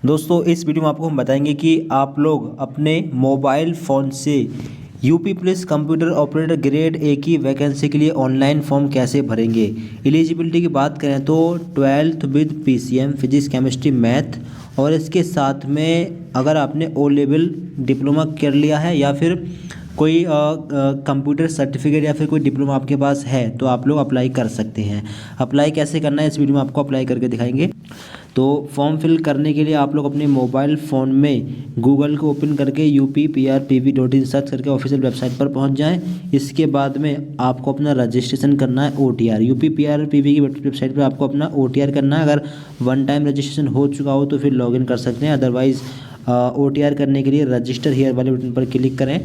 दोस्तों इस वीडियो में आपको हम बताएंगे कि आप लोग अपने मोबाइल फ़ोन से UP police computer operator grade ए की वैकेंसी के लिए ऑनलाइन फॉर्म कैसे भरेंगे। एलिजिबिलिटी की बात करें तो 12th with PCM physics chemistry math और इसके साथ में अगर आपने ओ लेवल डिप्लोमा कर लिया है या फिर कोई कंप्यूटर सर्टिफिकेट या फिर कोई डिप्लोमा आपके पास है तो आप लोग अप्लाई कर सकते हैं। अप्लाई कैसे करना है इस वीडियो में आपको अप्लाई करके दिखाएंगे। तो फॉर्म फिल करने के लिए आप लोग अपने मोबाइल फ़ोन में गूगल को ओपन करके UPPRPV.in सर्च करके ऑफिशियल वेबसाइट पर पहुंच जाएं। इसके बाद में आपको अपना रजिस्ट्रेशन करना है OTR। UPPRPV की वेबसाइट पर आपको अपना OTR करना है। अगर वन टाइम रजिस्ट्रेशन हो चुका हो तो फिर लॉगिन कर सकते हैं, अदरवाइज़ OTR करने के लिए रजिस्टर हियर वाले बटन पर क्लिक करें।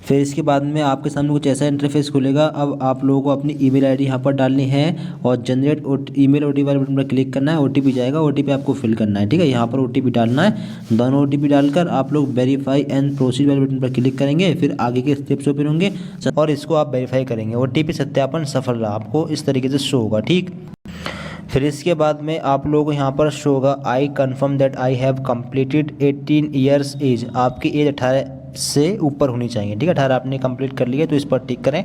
फिर इसके बाद में आपके सामने कुछ ऐसा इंटरफेस खुलेगा। अब आप लोगों को अपनी ईमेल आईडी यहाँ पर डालनी है और जनरेट ईमेल OTP वाले बटन पर क्लिक करना है। OTP जाएगा, OTP आपको फिल करना है, ठीक है। यहाँ पर OTP डालना है। दोनों OTP डालकर आप लोग वेरीफाई एंड प्रोसीड वाले बटन पर क्लिक करेंगे। फिर आगे के स्टेप्स ओपन होंगे और इसको आप वेरीफाई करेंगे। OTP सत्यापन सफल रहा, आपको इस तरीके से शो होगा, ठीक। फिर इसके बाद में आप लोगों को यहाँ पर शो होगा I confirm that I have completed 18 years age. आपकी एज 18 से ऊपर होनी चाहिए, ठीक है। 18 आपने कंप्लीट कर लिया तो इस पर टिक करें।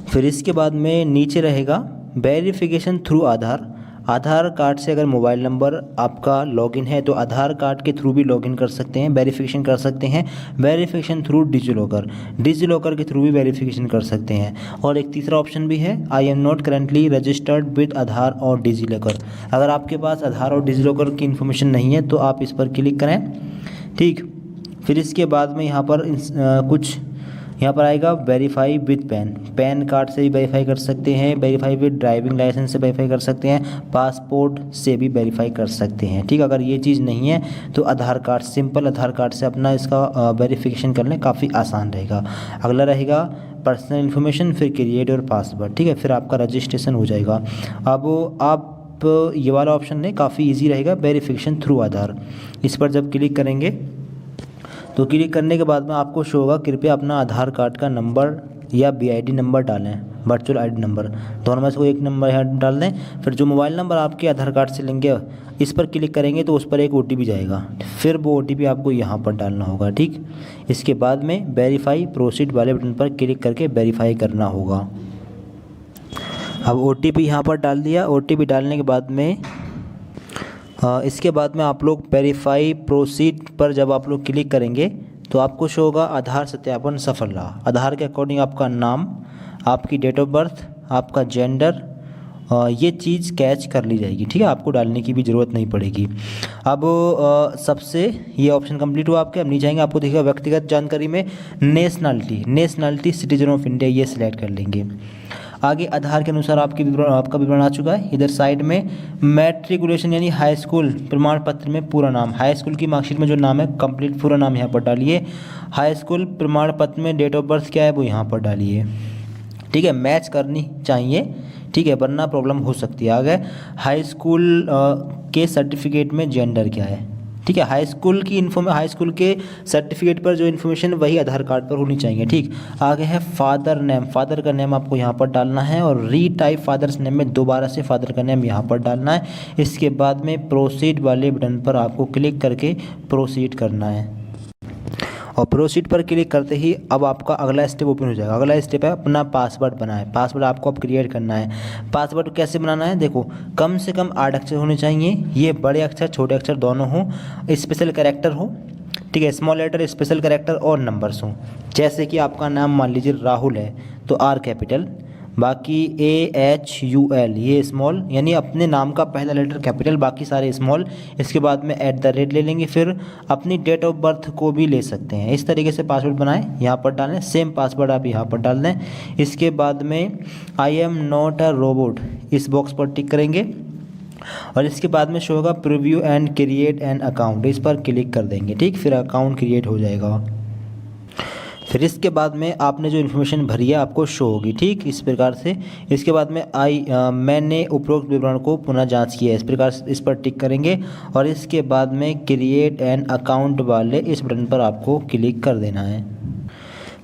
फिर इसके बाद में नीचे रहेगा verification through Aadhaar. Aadhaar card से अगर मोबाइल नंबर आपका लॉगिन है तो आधार कार्ड के थ्रू भी लॉगिन कर सकते हैं, वेरिफिकेशन कर सकते हैं। वेरिफिकेशन थ्रू डिजीलॉकर के थ्रू भी वेरिफिकेशन कर सकते हैं। और एक तीसरा ऑप्शन भी है, I am not currently registered with Aadhaar और डिजीलॉकर। अगर आपके पास आधार और डिजीलॉकर की इन्फॉर्मेशन नहीं है तो आप इस पर क्लिक करें, ठीक। फिर इसके बाद में यहाँ पर कुछ यहाँ पर आएगा वेरीफाई विद पैन कार्ड से भी वेरीफाई कर सकते हैं, वेरीफाई विद ड्राइविंग लाइसेंस से वेरीफाई कर सकते हैं, पासपोर्ट से भी वेरीफाई कर सकते हैं, ठीक। अगर ये चीज़ नहीं है तो आधार कार्ड, सिंपल आधार कार्ड से अपना इसका वेरिफिकेशन कर लें, काफ़ी आसान रहेगा। अगला रहेगा पर्सनल इन्फॉर्मेशन, फिर क्रिएट और पासवर्ड, ठीक है। फिर आपका रजिस्ट्रेशन हो जाएगा। अब आप ये वाला ऑप्शन नहीं, काफ़ी ईजी रहेगा, वेरिफिकेशन थ्रू आधार। इस पर जब क्लिक करेंगे तो क्लिक करने के बाद में आपको शो होगा कृपया अपना आधार कार्ड का नंबर या BID नंबर डालें, वर्चुअल ID नंबर, दोनों में से कोई एक नंबर यहाँ डाल दें। फिर जो मोबाइल नंबर आपके आधार कार्ड से लेंगे इस पर क्लिक करेंगे तो उस पर एक OTP जाएगा, फिर वो OTP आपको यहाँ पर डालना होगा, ठीक। इसके बाद में वेरीफाई प्रोसीड वाले बटन पर क्लिक करके वेरीफाई करना होगा। अब OTP यहाँ पर डाल दिया। OTP डालने के बाद में इसके बाद में आप लोग वेरीफाई प्रोसीड पर जब आप लोग क्लिक करेंगे तो आपको शो होगा आधार सत्यापन सफल रहा। आधार के अकॉर्डिंग आपका नाम, आपकी डेट ऑफ बर्थ, आपका जेंडर, ये चीज़ कैच कर ली जाएगी, ठीक है। आपको डालने की भी ज़रूरत नहीं पड़ेगी। अब सबसे ये ऑप्शन कंप्लीट हुआ आपके। अब नीचे आएंगे, आपको देखिएगा व्यक्तिगत जानकारी में नेशनलिटी सिटीजन ऑफ इंडिया, ये सिलेक्ट कर लेंगे। आगे आधार के अनुसार आपका विवरण आ चुका है। इधर साइड में मैट्रिकुलेशन यानी हाई स्कूल प्रमाण पत्र में पूरा नाम, हाई स्कूल की मार्कशीट में जो नाम है कंप्लीट पूरा नाम यहाँ पर डालिए। हाई स्कूल प्रमाण पत्र में डेट ऑफ बर्थ क्या है वो यहाँ पर डालिए, ठीक है। मैच करनी चाहिए, ठीक है, वरना प्रॉब्लम हो सकती है। आगे हाई स्कूल के सर्टिफिकेट में जेंडर क्या है, ठीक है। हाई स्कूल के सर्टिफिकेट पर जो इन्फॉर्मेशन वही आधार कार्ड पर होनी चाहिए, ठीक। आगे है फादर नेम, फादर का नेम आपको यहाँ पर डालना है और रीटाइप फादर्स नेम में दोबारा से फादर का नेम यहाँ पर डालना है। इसके बाद में प्रोसीड वाले बटन पर आपको क्लिक करके प्रोसीड करना है और प्रोसीड पर क्लिक करते ही अब आपका अगला स्टेप ओपन हो जाएगा। अगला स्टेप है अपना पासवर्ड बनाएं। पासवर्ड आपको अब क्रिएट करना है। पासवर्ड कैसे बनाना है, देखो कम से कम 8 अक्षर होने चाहिए, ये बड़े अक्षर छोटे अक्षर दोनों हों, स्पेशल कैरेक्टर हो, ठीक है, स्मॉल लेटर स्पेशल कैरेक्टर और नंबर्स हों। जैसे कि आपका नाम मान लीजिए राहुल है तो R कैपिटल, बाकी AHUL ये स्मॉल, यानी अपने नाम का पहला लेटर कैपिटल, बाकी सारे स्मॉल। इसके बाद में @ ले लेंगे, फिर अपनी डेट ऑफ बर्थ को भी ले सकते हैं। इस तरीके से पासवर्ड बनाएं, यहाँ पर डालें, सेम पासवर्ड आप यहाँ पर डाल दें। इसके बाद में आई एम नॉट अ रोबोट, इस बॉक्स पर टिक करेंगे और इसके बाद में शो होगा preview and create an account, इस पर क्लिक कर देंगे, ठीक। फिर अकाउंट क्रिएट हो जाएगा। फिर इसके बाद में आपने जो इन्फॉर्मेशन भरी है आपको शो होगी, ठीक, इस प्रकार से। इसके बाद में मैंने उपरोक्त विवरण को पुनः जांच किया है, इस प्रकार इस पर टिक करेंगे और इसके बाद में क्रिएट एन अकाउंट वाले इस बटन पर आपको क्लिक कर देना है।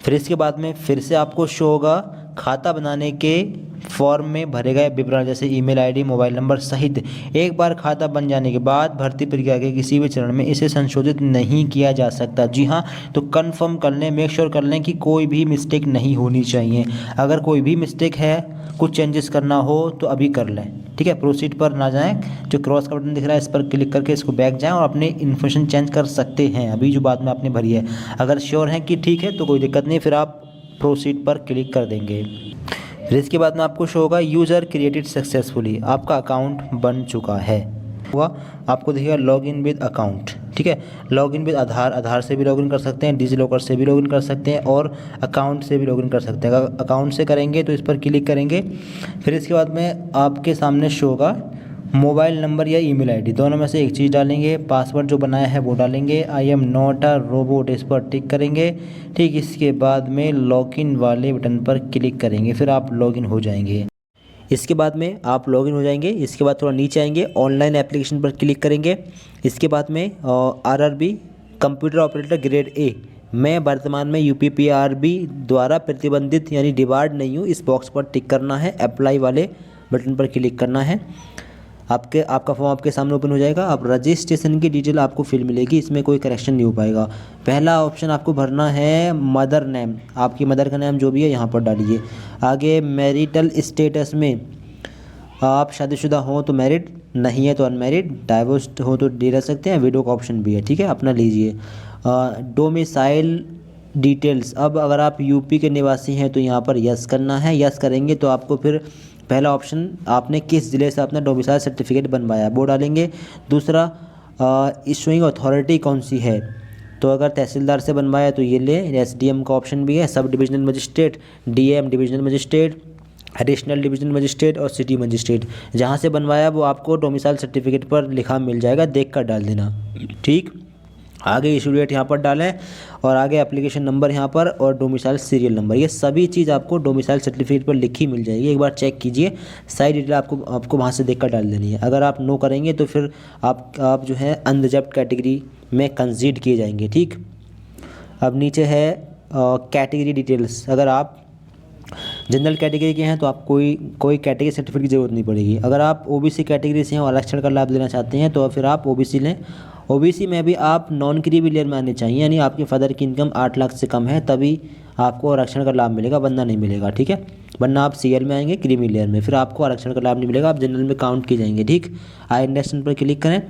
फिर इसके बाद में फिर से आपको शो होगा खाता बनाने के फॉर्म में भरे गए विवरण जैसे ईमेल आईडी, मोबाइल नंबर सहित एक बार खाता बन जाने के बाद भर्ती प्रक्रिया के किसी भी चरण में इसे संशोधित नहीं किया जा सकता। जी हाँ, तो कंफर्म कर लें, मेक श्योर कर लें कि कोई भी मिस्टेक नहीं होनी चाहिए। अगर कोई भी मिस्टेक है, कुछ चेंजेस करना हो तो अभी कर लें, ठीक है। प्रोसीड पर ना जाएं, जो क्रॉस का बटन दिख रहा है इस पर क्लिक करके इसको बैक जाएं और अपनी इन्फॉर्मेशन चेंज कर सकते हैं अभी जो बाद में आपने भरी है। अगर श्योर हैं कि ठीक है तो कोई दिक्कत नहीं, फिर आप प्रोसीड पर क्लिक कर देंगे। फिर इसके बाद में आपको शो होगा यूज़र क्रिएटेड सक्सेसफुली, आपका अकाउंट बन चुका है। हुआ आपको दिखेगा लॉग इन विद अकाउंट, ठीक है। लॉग इन विद आधार से भी लॉगिन कर सकते हैं, डिजिलॉकर से भी लॉगिन कर सकते हैं और अकाउंट से भी लॉगिन कर सकते हैं। अगर अकाउंट से करेंगे तो इस पर क्लिक करेंगे। फिर इसके बाद में आपके सामने शो होगा मोबाइल नंबर या ईमेल आईडी, दोनों में से एक चीज़ डालेंगे। पासवर्ड जो बनाया है वो डालेंगे। आई एम नॉट अ रोबोट इस पर टिक करेंगे, ठीक। इसके बाद में लॉगिन वाले बटन पर क्लिक करेंगे, फिर आप लॉगिन हो जाएंगे। इसके बाद में आप लॉगिन हो जाएंगे। इसके बाद थोड़ा नीचे आएंगे, ऑनलाइन एप्लीकेशन पर क्लिक करेंगे। इसके बाद में आरआरबी कंप्यूटर ऑपरेटर ग्रेड ए, मैं वर्तमान में यूपीपीआरबी द्वारा प्रतिबंधित यानी डिबार्ड नहीं हूँ, इस बॉक्स पर टिक करना है। अप्लाई वाले बटन पर क्लिक करना है। आपका फॉर्म आपके सामने ओपन हो जाएगा। अब रजिस्ट्रेशन की डिटेल आपको फिल मिलेगी, इसमें कोई करेक्शन नहीं हो पाएगा। पहला ऑप्शन आपको भरना है मदर नेम, आपकी मदर का नाम जो भी है यहाँ पर डालिए। आगे मैरिटल स्टेटस में आप शादीशुदा हो तो मैरिड, नहीं है तो अनमैरिड, डाइवोर्स्ड हो तो डी रह सकते हैं, विडो का ऑप्शन भी है, ठीक है, अपना लीजिए। डोमिसाइल डिटेल्स, अब अगर आप यूपी के निवासी हैं तो यहाँ पर यस करना है। यस करेंगे तो आपको फिर पहला ऑप्शन आपने किस ज़िले से अपना डोमिसाइल सर्टिफिकेट बनवाया वो डालेंगे। दूसरा इशूइंग अथॉरिटी कौन सी है, तो अगर तहसीलदार से बनवाया तो ये ले, एसडीएम का ऑप्शन भी है। Sub divisional magistrate, DM divisional magistrate, additional divisional magistrate और सिटी मजिस्ट्रेट, जहाँ से बनवाया वो आपको डोमिसाइल सर्टिफिकेट पर लिखा मिल जाएगा, देख कर डाल देना, ठीक। आगे इशू डेट यहाँ पर डालें और आगे एप्लीकेशन नंबर यहाँ पर और डोमिसाइल सीरियल नंबर, ये सभी चीज़ आपको डोमिसाइल सर्टिफिकेट पर लिखी मिल जाएगी। एक बार चेक कीजिए, सारी डिटेल आपको वहाँ से देखकर डाल देनी है। अगर आप नो करेंगे तो फिर आप जो है अनरिजर्व्ड कैटेगरी में कंसीडर किए जाएंगे, ठीक। अब नीचे है कैटेगरी डिटेल्स, अगर आप जनरल कैटेगरी के हैं तो आप कोई कैटेगरी सर्टिफिकेट की ज़रूरत नहीं पड़ेगी। अगर आप ओबीसी कैटेगरी से हैं और आरक्षण का लाभ लेना चाहते हैं तो फिर आप ओबीसी लें। ओबीसी में भी आप नॉन क्रीमी लेयर में आने चाहिए, यानी आपके फादर की इनकम 8 लाख से कम है तभी आपको आरक्षण का लाभ मिलेगा, वरना नहीं मिलेगा, ठीक है। वरना आप सीएल में आएंगे क्रीमी लेयर में, फिर आपको आरक्षण का लाभ नहीं मिलेगा, आप जनरल में काउंट किए जाएंगे, ठीक। आई अंडरस्टैंड पर क्लिक करें।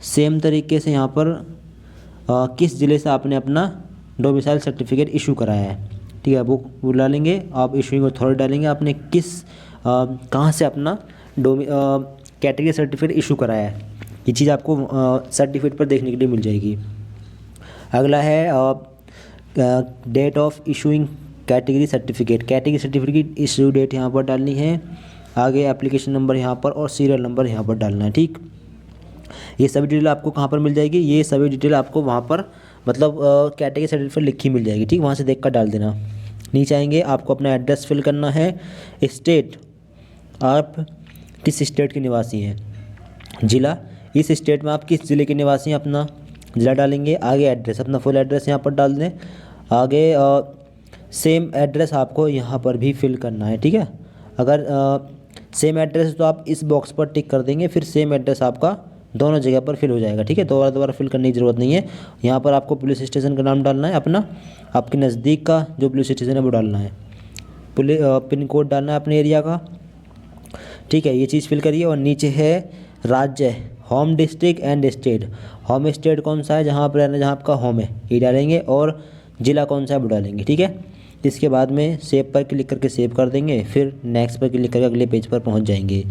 सेम तरीके से यहाँ पर किस ज़िले से आपने अपना डोमिसाइल सर्टिफिकेट इशू कराया है, ठीक है, वो डालेंगे। आप इशूइंग अथॉरिटी डालेंगे, आपने कहाँ से अपना कैटेगरी सर्टिफिकेट इशू कराया है, ये चीज़ आपको सर्टिफिकेट पर देखने के लिए मिल जाएगी। अगला है date of issuing category certificate, category certificate की इशू डेट यहाँ पर डालनी है। आगे एप्लीकेशन नंबर यहाँ पर और सीरियल नंबर यहाँ पर डालना है, ठीक। ये सभी डिटेल आपको कहाँ पर मिल जाएगी, ये सभी डिटेल आपको वहाँ पर मतलब कैटेगरी सर्टिफिकेट लिखी मिल जाएगी, ठीक। वहाँ से देख कर डाल देना। नीचे आएंगे, आपको अपना एड्रेस फिल करना है। स्टेट, आप किस स्टेट के निवासी हैं। ज़िला, इस स्टेट में आप किस ज़िले के निवासी हैं, अपना ज़िला डालेंगे। आगे एड्रेस, अपना फुल एड्रेस यहाँ पर डाल दें। आगे सेम एड्रेस आपको यहाँ पर भी फिल करना है, ठीक है। अगर सेम एड्रेस तो आप इस बॉक्स पर टिक कर देंगे, फिर सेम एड्रेस आपका दोनों जगह पर फिल हो जाएगा, ठीक है। दोबारा फिल करने की ज़रूरत नहीं है। यहाँ पर आपको पुलिस स्टेशन का नाम डालना है अपना, आपके नज़दीक का जो पुलिस स्टेशन है वो डालना है, पिन कोड डालना है अपने एरिया का, ठीक है। ये चीज़ फिल करिए। और नीचे है राज्य, home district and state. Home state कौन सा है, जहाँ पर रहना, जहाँ आपका होम है, ये डालेंगे। और ज़िला कौन सा है वो डालेंगे, ठीक है। इसके बाद में सेव पर क्लिक करके सेव कर देंगे, फिर नेक्स्ट पर क्लिक करके अगले पेज पर पहुँच जाएंगे।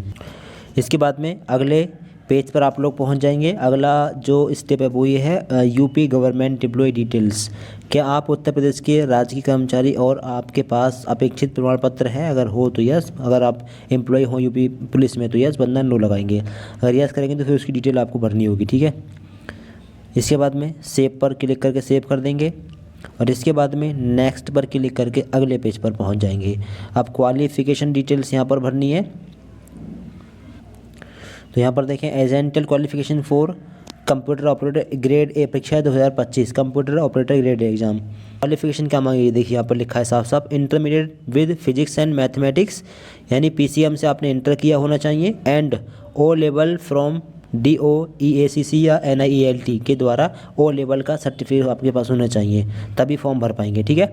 इसके बाद में अगले पेज पर आप लोग पहुंच जाएंगे। अगला जो स्टेप है वो ये है यूपी गवर्नमेंट एम्प्लॉय डिटेल्स। क्या आप उत्तर प्रदेश के राजकीय कर्मचारी और आपके पास अपेक्षित प्रमाण पत्र है, अगर हो तो यस, अगर आप एम्प्लॉय हो यूपी पुलिस में तो यस, वरना नो लगाएंगे। अगर यस करेंगे तो फिर उसकी डिटेल आपको भरनी होगी, ठीक है। इसके बाद में सेव पर क्लिक करके सेव कर देंगे और इसके बाद में नेक्स्ट पर क्लिक करके अगले पेज पर पहुँच जाएंगे। अब क्वालिफ़िकेशन डिटेल्स यहाँ पर भरनी है। तो यहाँ पर देखें essential qualification for computer operator grade A परीक्षा 2025 computer operator grade A exam. Qualification क्या मांगी है देखिए यहाँ पर लिखा है साफ साफ, intermediate with physics and mathematics यानी पीसीएम से आपने इंटर किया होना चाहिए, and O level from DOEACC या NIELT के द्वारा ओ लेवल का सर्टिफिकेट आपके पास होना चाहिए, तभी फॉर्म भर पाएंगे, ठीक है।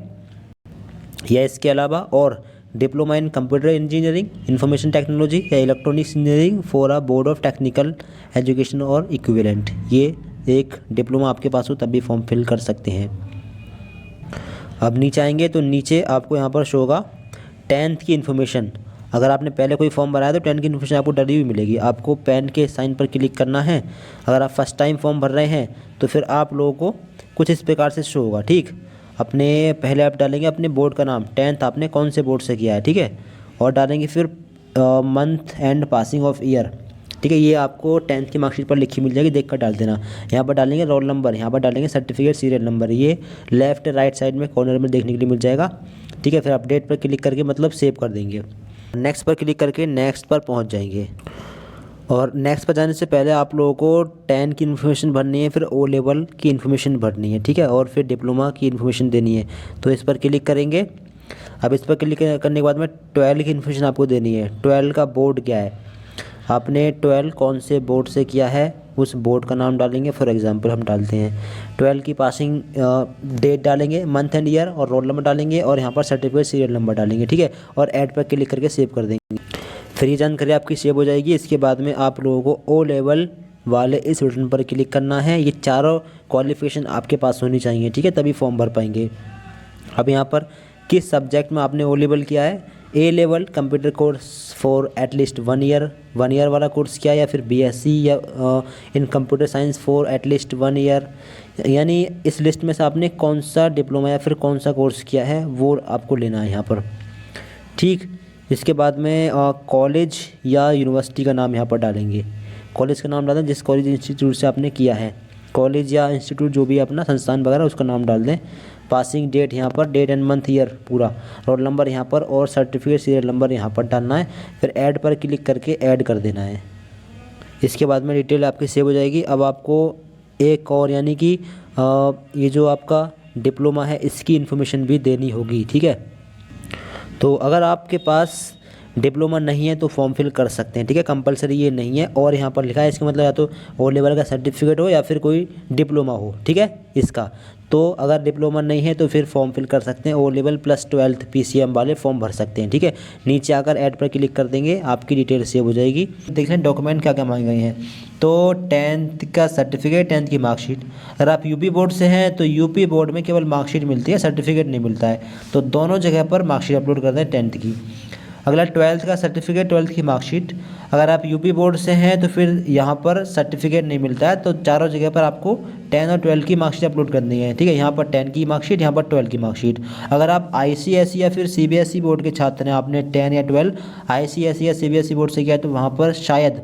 या इसके अलावा और diploma in computer engineering, information technology या electronics engineering for a board of technical education और इक्विवेलेंट, ये एक डिप्लोमा आपके पास हो तब भी फॉर्म फिल कर सकते हैं। अब नीचे आएंगे तो नीचे आपको यहाँ पर शो होगा 10th की इन्फॉर्मेशन। अगर आपने पहले कोई फॉर्म भराया तो 10 की इन्फॉर्मेशन आपको डली हुई मिलेगी, आपको पेन के साइन पर क्लिक करना है। अगर आप फर्स्ट टाइम फॉर्म भर रहे हैं तो फिर आप लोगों को कुछ इस प्रकार से शो होगा, ठीक। अपने पहले आप डालेंगे अपने बोर्ड का नाम, 10th आपने कौन से बोर्ड से किया है, ठीक है, और डालेंगे फिर month and passing of year, ठीक है। ये आपको 10th की मार्कशीट पर लिखी मिल जाएगी, देख कर डाल देना। यहाँ पर डालेंगे रोल नंबर, यहाँ पर डालेंगे सर्टिफिकेट सीरियल नंबर, ये लेफ्ट राइट साइड में कॉर्नर में देखने के लिए मिल जाएगा, ठीक है। फिर अपडेट पर क्लिक करके मतलब सेव कर देंगे। नेक्स्ट पर क्लिक करके नेक्स्ट पर पहुँच जाएंगे, और नेक्स्ट पर जाने से पहले आप लोगों को 10 की इन्फॉर्मेशन भरनी है, फिर ओ लेवल की इन्फॉर्मेशन भरनी है, ठीक है, और फिर डिप्लोमा की इन्फॉर्मेशन देनी है। तो इस पर क्लिक करेंगे। अब इस पर क्लिक करने के बाद में 12 की इन्फॉर्मेशन आपको देनी है। 12 का बोर्ड क्या है, आपने 12 कौन से बोर्ड से किया है उस बोर्ड का नाम डालेंगे। फॉर एग्जांपल हम डालते हैं 12 की पासिंग डेट डालेंगे, मंथ एंड ईयर और रोल नंबर डालेंगे, और यहाँ पर सर्टिफिकेट सीरियल नंबर डालेंगे, ठीक है, और ऐड पर क्लिक करके सेव कर देंगे। फिर ये जानकारी आपकी सेव हो जाएगी। इसके बाद में आप लोगों को ओ लेवल वाले इस बटन पर क्लिक करना है। ये चारों क्वालिफिकेशन आपके पास होनी चाहिए, ठीक है, तभी फॉर्म भर पाएंगे। अब यहाँ पर किस सब्जेक्ट में आपने ओ लेवल किया है, A level computer course for at least 1 year वाला कोर्स किया, या फिर BSc या in computer science for at least 1 year, यानी इस लिस्ट में से आपने कौन सा डिप्लोमा या फिर कौन सा कोर्स किया है वो आपको लेना है यहाँ पर, ठीक। इसके बाद में कॉलेज या यूनिवर्सिटी का नाम यहाँ पर डालेंगे। कॉलेज का नाम डालें जिस कॉलेज इंस्टीट्यूट से आपने किया है, कॉलेज या इंस्टीट्यूट जो भी अपना संस्थान वगैरह उसका नाम डाल दें। पासिंग डेट यहाँ पर, डेट एंड मंथ ईयर पूरा, रोल नंबर यहाँ पर और सर्टिफिकेट सीरियल नंबर यहाँ पर डालना है। फिर ऐड पर क्लिक करके ऐड कर देना है। इसके बाद में डिटेल आपकी सेव हो जाएगी। अब आपको एक और यानी कि ये जो आपका डिप्लोमा है इसकी इन्फॉर्मेशन भी देनी होगी, ठीक है। तो अगर आपके पास डिप्लोमा नहीं है तो फॉर्म फिल कर सकते हैं, ठीक है, कंपलसरी ये नहीं है। और यहाँ पर लिखा है इसका मतलब या तो ओ लेवल का सर्टिफिकेट हो या फिर कोई डिप्लोमा हो, ठीक है, इसका। तो अगर डिप्लोमा नहीं है तो फिर फॉर्म फिल कर सकते हैं, O level plus 12th PCM वाले फॉर्म भर सकते हैं, ठीक है। नीचे आकर ऐड पर क्लिक कर देंगे, आपकी डिटेल सेव हो जाएगी। देख लें डॉक्यूमेंट क्या क्या मांगे गए हैं। तो 10th का सर्टिफिकेट, 10th की मार्कशीट। अगर आप यूपी बोर्ड से हैं तो यूपी बोर्ड में केवल मार्कशीट मिलती है, सर्टिफिकेट नहीं मिलता है, तो दोनों जगह पर मार्कशीट अपलोड कर दें 10th की। अगला 12th का सर्टिफिकेट, 12th की मार्कशीट। अगर आप यूपी बोर्ड से हैं तो फिर यहाँ पर सर्टिफिकेट नहीं मिलता है, तो चारों जगह पर आपको 10 और 12 की मार्कशीट अपलोड करनी है, ठीक है। यहाँ पर 10 की मार्कशीट, यहाँ पर 12 की मार्कशीट। अगर आप ICSE या फिर CBSE बोर्ड के छात्र हैं, आपने 10 या 12 ICSE या CBSE बोर्ड से किया है, तो वहाँ पर शायद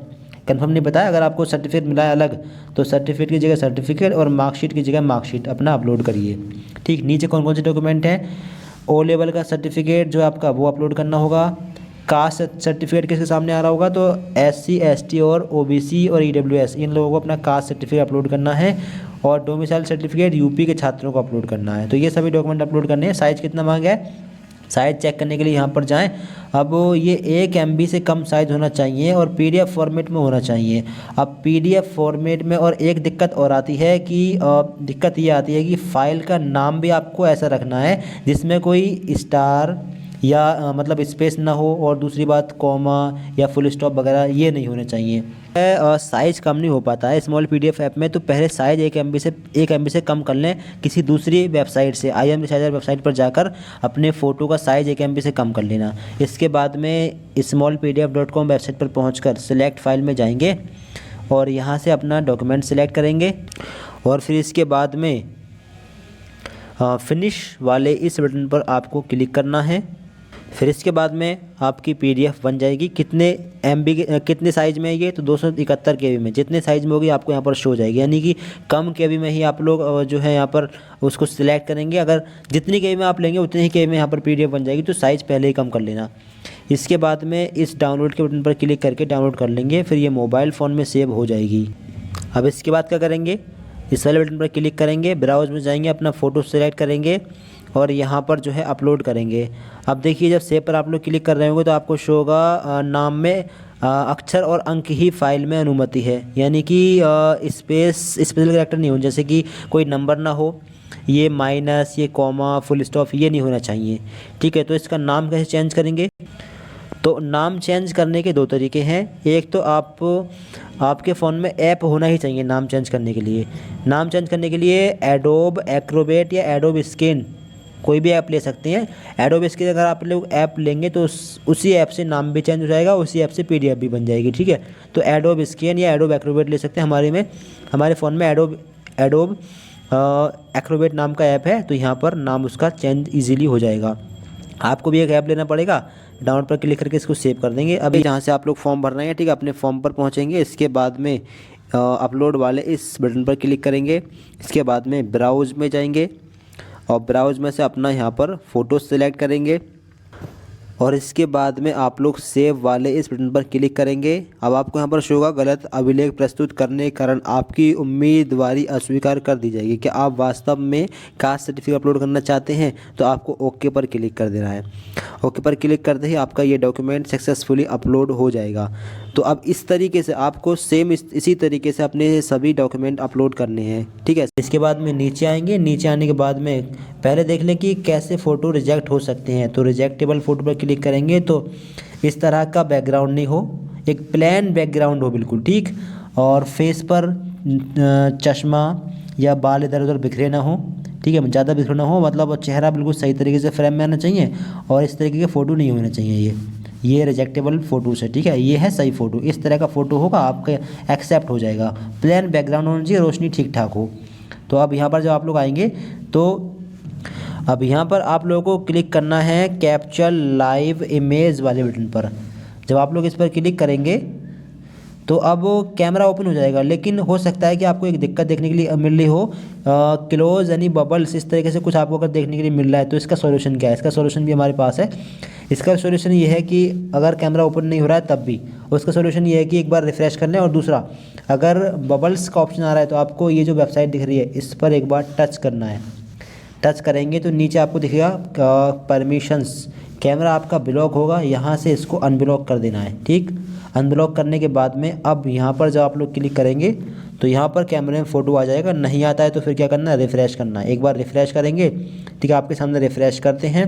कंफर्म नहीं बताया, अगर आपको सर्टिफिकेट मिला है अलग तो सर्टिफिकेट की जगह सर्टिफिकेट और मार्कशीट की जगह मार्कशीट अपना अपलोड करिए, ठीक। नीचे कौन कौन से डॉक्यूमेंट हैं, ओ लेवल का सर्टिफिकेट जो आपका वो अपलोड करना होगा। कास्ट सर्टिफिकेट किसके सामने आ रहा होगा, तो SC ST और OBC और EWS इन लोगों को अपना कास्ट सर्टिफिकेट अपलोड करना है, और डोमिसाइल सर्टिफिकेट यूपी के छात्रों को अपलोड करना है। तो ये सभी डॉक्यूमेंट अपलोड करने हैं। साइज़ कितना मांगा है, साइज़ चेक करने के लिए यहाँ पर जाएं। अब ये 1 MB से कम साइज़ होना चाहिए और PDF फॉर्मेट में होना चाहिए। अब PDF फॉर्मेट में और एक दिक्कत और आती है कि दिक्कत ये आती है कि फ़ाइल का नाम भी आपको ऐसा रखना है जिसमें कोई स्टार या मतलब स्पेस ना हो, और दूसरी बात कॉमा या फुल स्टॉप वगैरह ये नहीं होने चाहिए। साइज़ कम नहीं हो पाता है स्मॉल PDF ऐप में, तो पहले साइज़ 1 MB से कम कर लें किसी दूसरी वेबसाइट से। IM रिसाइजर वेबसाइट पर जाकर अपने फ़ोटो का साइज़ 1 MB से कम कर लेना। इसके बाद में smallpdf.com वेबसाइट पर पहुंचकर सिलेक्ट फाइल में जाएंगे और यहाँ से अपना डॉक्यूमेंट सिलेक्ट करेंगे, और फिर इसके बाद में फिनिश वाले इस बटन पर आपको क्लिक करना है। फिर इसके बाद में आपकी PDF बन जाएगी। कितने MB कितने साइज़ में है ये, तो 271 KB में। जितने साइज़ में होगी आपको यहाँ पर शो हो जाएगी, यानी कि कम KB में ही आप लोग जो है यहाँ पर उसको सिलेक्ट करेंगे। अगर जितनी KB में आप लेंगे उतनी ही KB में यहाँ पर PDF बन जाएगी, तो साइज़ पहले ही कम कर लेना। इसके बाद में इस डाउनलोड के बटन पर क्लिक करके डाउनलोड कर लेंगे, फिर ये मोबाइल फ़ोन में सेव हो जाएगी। अब इसके बाद क्या करेंगे, इस वाले बटन पर क्लिक करेंगे, ब्राउज में जाएंगे, अपना फ़ोटो सेलेक्ट करेंगे और यहाँ पर जो है अपलोड करेंगे। अब देखिए जब सेव पर आप लोग क्लिक कर रहे होंगे तो आपको शो होगा नाम में अक्षर और अंक ही फाइल में अनुमति है, यानी कि स्पेशल कैरेक्टर नहीं हो, जैसे कि कोई नंबर ना हो, ये माइनस, ये कॉमा, फुल स्टॉप, ये नहीं होना चाहिए। ठीक है, तो इसका नाम कैसे चेंज करेंगे? तो नाम चेंज करने के दो तरीके हैं। एक तो आपके फ़ोन में ऐप होना ही चाहिए नाम चेंज करने के लिए। नाम चेंज करने के लिए एडोब एक्रोबेट या एडोब स्कैन कोई भी ऐप ले सकते हैं। एडोब स्कैन अगर आप लोग ऐप लेंगे तो उसी ऐप से नाम भी चेंज हो जाएगा, उसी ऐप से पीडीएफ भी बन जाएगी। ठीक है, तो एडोब स्कैन या एडोब एक्रोबेट ले सकते हैं। हमारे फ़ोन में एडोब एक्रोबेट नाम का ऐप है, तो यहाँ पर नाम उसका चेंज ईजिली हो जाएगा। आपको भी एक ऐप लेना पड़ेगा, डाउनलोड पर क्लिक करके इसको सेव कर देंगे। अभी जहाँ से आप लोग फॉर्म भर रहे हैं, ठीक है, अपने फॉर्म पर पहुँचेंगे। इसके बाद में अपलोड वाले इस बटन पर क्लिक करेंगे। इसके बाद में ब्राउज़ में जाएंगे और ब्राउज़ में से अपना यहाँ पर फ़ोटो सेलेक्ट करेंगे और इसके बाद में आप लोग सेव वाले इस बटन पर क्लिक करेंगे। अब आपको यहाँ पर शो होगा गलत अभिलेख प्रस्तुत करने के कारण आपकी उम्मीदवारी अस्वीकार कर दी जाएगी। क्या आप वास्तव में कास्ट सर्टिफिकेट अपलोड करना चाहते हैं? तो आपको ओके पर क्लिक कर देना है। ओके पर क्लिक करते ही आपका ये डॉक्यूमेंट सक्सेसफुली अपलोड हो जाएगा। तो अब इस तरीके से आपको सेम इसी तरीके से अपने सभी डॉक्यूमेंट अपलोड करने हैं। ठीक है, इसके बाद में नीचे आएंगे। नीचे आने के बाद में पहले देख लें कि कैसे फ़ोटो रिजेक्ट हो सकते हैं। तो रिजेक्टेबल फ़ोटो पर क्लिक करेंगे तो इस तरह का बैकग्राउंड नहीं हो, एक प्लेन बैकग्राउंड हो बिल्कुल, ठीक, और फेस पर चश्मा या बाल इधर उधर बिखरे ना हो। ठीक है, ज़्यादा बिखरे ना हो, मतलब चेहरा बिल्कुल सही तरीके से फ्रेम में आना चाहिए और इस तरीके के फ़ोटो नहीं होना चाहिए। ये रिजेक्टेबल फ़ोटोज़ है। ठीक है, ये है सही फ़ोटो। इस तरह का फ़ोटो होगा आपका एक्सेप्ट हो जाएगा। प्लेन बैकग्राउंड होना चाहिए, रोशनी ठीक ठाक हो। तो अब यहाँ पर जब आप लोग आएंगे तो अब यहाँ पर आप लोगों को क्लिक करना है कैप्चर लाइव इमेज वाले बटन पर। जब आप लोग इस पर क्लिक करेंगे तो अब कैमरा ओपन हो जाएगा, लेकिन हो सकता है कि आपको एक दिक्कत देखने के लिए मिल रही हो, क्लोज यानी बबल्स, इस तरीके से कुछ आपको अगर देखने के लिए मिल रहा है। तो इसका सॉल्यूशन क्या है? इसका सॉल्यूशन भी हमारे पास है। इसका सॉल्यूशन ये है कि अगर कैमरा ओपन नहीं हो रहा है तब भी उसका सॉल्यूशन ये है कि एक बार रिफ़्रेश कर लें, और दूसरा अगर बबल्स का ऑप्शन आ रहा है तो आपको ये जो वेबसाइट दिख रही है इस पर एक बार टच करना है। टच करेंगे तो नीचे आपको दिखेगा परमिशंस, कैमरा आपका ब्लॉक होगा, यहाँ से इसको अनब्लॉक कर देना है। ठीक, अनब्लॉक करने के बाद में अब यहाँ पर जब आप लोग क्लिक करेंगे तो यहाँ पर कैमरे में फ़ोटो आ जाएगा। नहीं आता है तो फिर क्या करना है? रिफ़्रेश करना है। एक बार रिफ़्रेश करेंगे, ठीक है, आपके सामने रिफ़्रेश करते हैं।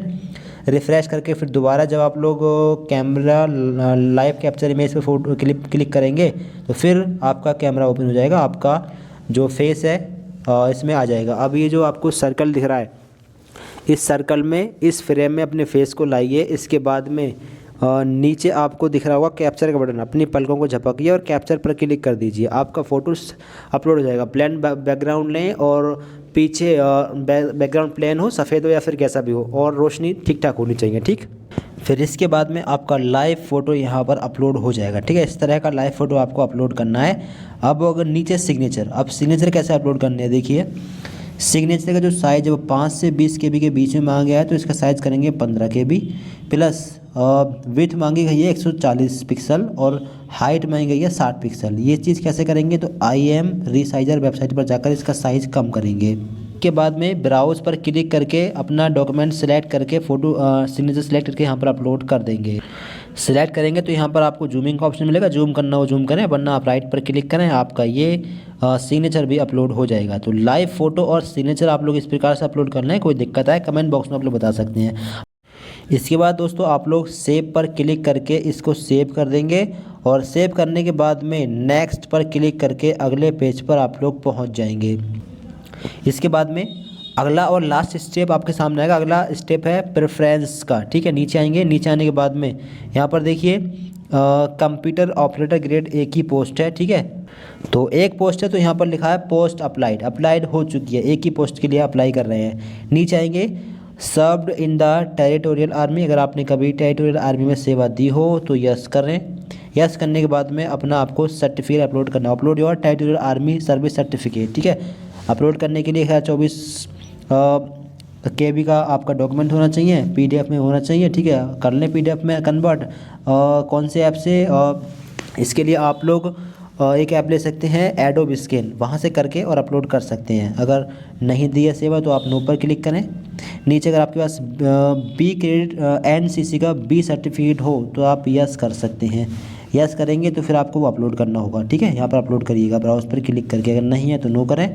रिफ़्रेश करके फिर दोबारा जब आप लोग कैमरा लाइव कैप्चर इमेज पे फोटो क्लिक करेंगे तो फिर आपका कैमरा ओपन हो जाएगा, आपका जो फेस है इसमें आ जाएगा। अब ये जो आपको सर्कल दिख रहा है, इस सर्कल में, इस फ्रेम में अपने फेस को लाइए। इसके बाद में नीचे आपको दिख रहा होगा कैप्चर का बटन, अपनी पलकों को झपकिए और कैप्चर पर क्लिक कर दीजिए। आपका फ़ोटो अपलोड हो जाएगा। प्लेन बैकग्राउंड लें और पीछे बैकग्राउंड प्लेन हो, सफ़ेद हो या फिर कैसा भी हो, और रोशनी ठीक ठाक होनी चाहिए। ठीक, फिर इसके बाद में आपका लाइव फ़ोटो यहाँ पर अपलोड हो जाएगा। ठीक है, इस तरह का लाइव फ़ोटो आपको अपलोड करना है। अब अगर नीचे सिग्नेचर, अब सिग्नेचर कैसे अपलोड करने है? देखिए, सिग्नेचर का जो साइज़ है वो 5 से 20 KB के बीच में मांगा गया है, तो इसका साइज़ करेंगे 15 KB प्लस विड्थ मांगी गई है 140 पिक्सल और हाइट मांगी गई है 60 पिक्सल। ये चीज़ कैसे करेंगे? तो IM रिसाइजर वेबसाइट पर जाकर इसका साइज़ कम करेंगे। के बाद में ब्राउज़ पर क्लिक करके अपना डॉक्यूमेंट सेलेक्ट करके फ़ोटो सिग्नेचर सेलेक्ट करके यहाँ पर अपलोड कर देंगे। सेलेक्ट करेंगे तो यहाँ पर आपको जूमिंग का ऑप्शन मिलेगा, जूम करना हो जूम करें, वरना आप राइट पर क्लिक करें, आपका ये सिग्नेचर भी अपलोड हो जाएगा। तो लाइव फ़ोटो और सिग्नेचर आप लोग इस प्रकार से अपलोड कर लें। कोई दिक्कत आए कमेंट बॉक्स में आप लोग बता सकते हैं। इसके बाद दोस्तों आप लोग सेव पर क्लिक करके इसको सेव कर देंगे और सेव करने के बाद में नेक्स्ट पर क्लिक करके अगले पेज पर आप लोग पहुँच जाएंगे। इसके बाद में अगला और लास्ट स्टेप आपके सामने आएगा। अगला स्टेप है प्रेफरेंस का। ठीक है, नीचे आएंगे। नीचे आने के बाद में यहाँ पर देखिए कंप्यूटर ऑपरेटर ग्रेड A की पोस्ट है। ठीक है, तो एक पोस्ट है तो यहाँ पर लिखा है पोस्ट अप्लाइड हो चुकी है। एक ही पोस्ट के लिए अप्लाई कर रहे हैं। नीचे आएंगे served in the territorial army, अगर आपने कभी टेरिटोरियल आर्मी में सेवा दी हो तो यस करें। यस करने के बाद में अपना आपको सर्टिफिकेट अपलोड करना, upload your territorial army service certificate. ठीक है, अपलोड करने के लिए है 24 KB का आपका डॉक्यूमेंट होना चाहिए, PDF में होना चाहिए। ठीक है, कर लें PDF में कन्वर्ट। कौन से ऐप से? इसके लिए आप लोग एक ऐप ले सकते हैं एडोब स्कैन, वहाँ से करके और अपलोड कर सकते हैं। अगर नहीं दी है सेवा तो आप नो पर क्लिक करें। नीचे अगर आपके पास बी क्रेडिट NCC का बी सर्टिफिकेट हो तो आप यस कर सकते हैं। यस करेंगे तो फिर आपको वो अपलोड करना होगा, ठीक है। यहाँ पर अपलोड करिएगा ब्राउज़ पर क्लिक करके, अगर नहीं है तो नो करें।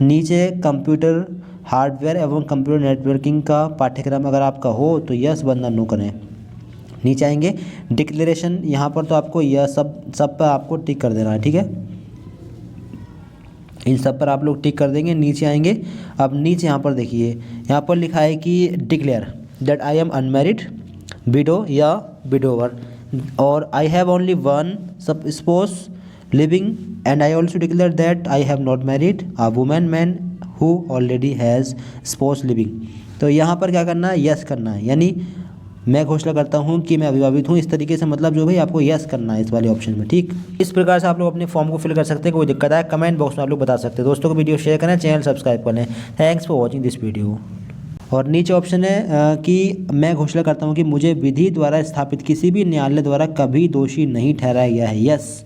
नीचे कंप्यूटर हार्डवेयर एवं कंप्यूटर नेटवर्किंग का पाठ्यक्रम अगर आपका हो तो यस वरना नो करें। नीचे आएंगे डिक्लेरेशन, यहाँ पर तो आपको यह सब पर आपको टिक कर देना है, ठीक है। इन सब पर आप लोग टिक कर देंगे। नीचे आएंगे, अब नीचे यहाँ पर देखिए, यहाँ पर लिखा है कि declare that I am unmarried, widow या विडोवर, और I have only one sub spouse living and I also declare that I have not married a women man who already has spouse living. तो यहाँ पर क्या करना है, yes करना है, यानी मैं घोषणा करता हूँ कि मैं अविवाहित हूँ, इस तरीके से मतलब जो भाई आपको यस करना है इस वाले ऑप्शन में, ठीक। इस प्रकार से आप लोग अपने फॉर्म को फिल कर सकते हैं। कोई दिक्कत आए कमेंट बॉक्स में आप लोग बता सकते हैं। दोस्तों को वीडियो शेयर करें, चैनल सब्सक्राइब करें। Thanks for watching this video. और नीचे ऑप्शन है कि मैं घोषणा करता हूँ कि मुझे विधि द्वारा स्थापित किसी भी न्यायालय द्वारा कभी दोषी नहीं ठहराया गया है। यस,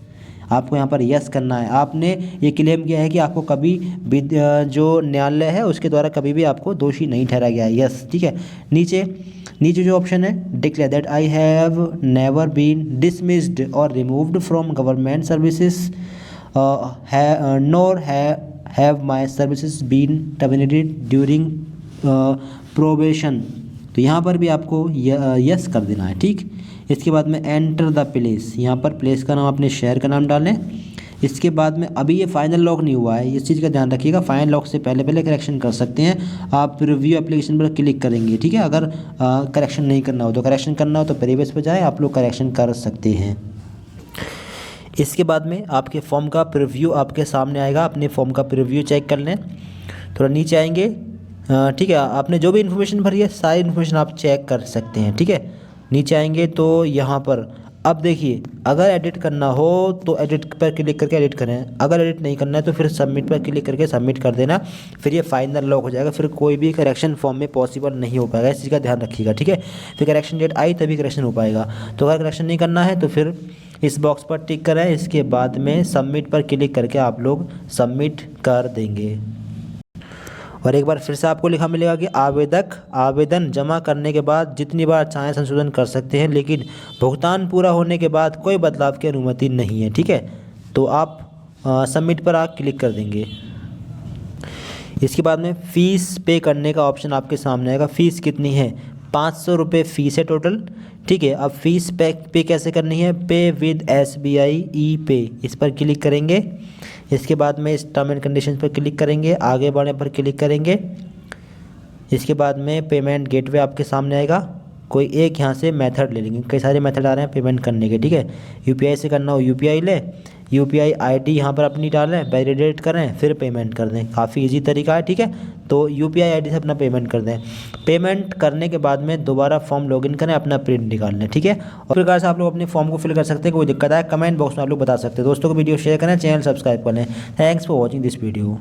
आपको यहाँ पर यस करना है। आपने ये क्लेम किया है कि आपको कभी जो न्यायालय है उसके द्वारा कभी भी आपको दोषी नहीं ठहराया गया है। यस, ठीक है। नीचे जो ऑप्शन है declare that I have never been dismissed और removed from government services nor have my services been terminated during probation. तो यहाँ पर भी आपको यस कर देना है, ठीक। इसके बाद में एंटर द प्लेस, यहाँ पर प्लेस का नाम अपने शहर का नाम डालें। इसके बाद में अभी ये फाइनल लॉक नहीं हुआ है, इस चीज़ का ध्यान रखिएगा। फाइनल लॉक से पहले करेक्शन कर सकते हैं। आप प्रीव्यू एप्लीकेशन पर क्लिक करेंगे, ठीक है। अगर करेक्शन नहीं करना हो तो, करेक्शन करना हो तो प्रीवियस पर जाएँ, आप लोग करेक्शन कर सकते हैं। इसके बाद में आपके फॉर्म का प्रीव्यू आपके सामने आएगा, अपने फॉर्म का प्रीव्यू चेक कर लें। थोड़ा नीचे आएंगे, ठीक है। आपने जो भी इन्फॉर्मेशन भरी है सारी इन्फॉर्मेशन आप चेक कर सकते हैं, ठीक है। नीचे आएंगे तो यहाँ पर अब देखिए, अगर एडिट करना हो तो एडिट पर क्लिक करके एडिट करें, अगर एडिट नहीं करना है तो फिर सबमिट पर क्लिक करके सबमिट कर देना। फिर ये फाइनल लॉक हो जाएगा, फिर कोई भी करेक्शन फॉर्म में पॉसिबल नहीं हो पाएगा, इस चीज़ का ध्यान रखिएगा, ठीक है। फिर करेक्शन डेट आई तभी करेक्शन हो पाएगा। तो अगर करेक्शन नहीं करना है तो फिर इस बॉक्स पर टिक करें, इसके बाद में सबमिट पर क्लिक करके आप लोग सबमिट कर देंगे। और एक बार फिर से आपको लिखा मिलेगा कि आवेदक आवेदन जमा करने के बाद जितनी बार चाहें संशोधन कर सकते हैं, लेकिन भुगतान पूरा होने के बाद कोई बदलाव की अनुमति नहीं है, ठीक है। तो आप सबमिट पर आप क्लिक कर देंगे। इसके बाद में फ़ीस पे करने का ऑप्शन आपके सामने आएगा। फ़ीस कितनी है, 500 रुपये फ़ीस है टोटल, ठीक है। अब फीस पे कैसे करनी है, पे विद SBI ई पे, इस पर क्लिक करेंगे। इसके बाद में इस टर्म एंड कंडीशन पर क्लिक करेंगे, आगे बढ़ने पर क्लिक करेंगे। इसके बाद में पेमेंट गेटवे आपके सामने आएगा। कोई एक यहाँ से मेथड ले लेंगे, कई सारे मेथड आ रहे हैं पेमेंट करने के, ठीक है। UPI से करना हो UPI ले, UPI ID यहाँ पर अपनी डालें, वैलिडेट करें, फिर पेमेंट कर दें। काफ़ी इजी तरीका है, ठीक है। तो UPI ID से अपना पेमेंट कर दें। पेमेंट करने के बाद में दोबारा फॉर्म लॉगिन करें, अपना प्रिंट निकाल लें, ठीक है। और प्रकार से आप लोग अपने फॉर्म को फिल कर सकते हैं। कोई दिक्कत आए कमेंट बॉक्स में आप लोग बता सकते हैं। दोस्तों को वीडियो शेयर करें, चैनल सब्सक्राइब करें। Thanks for watching this video.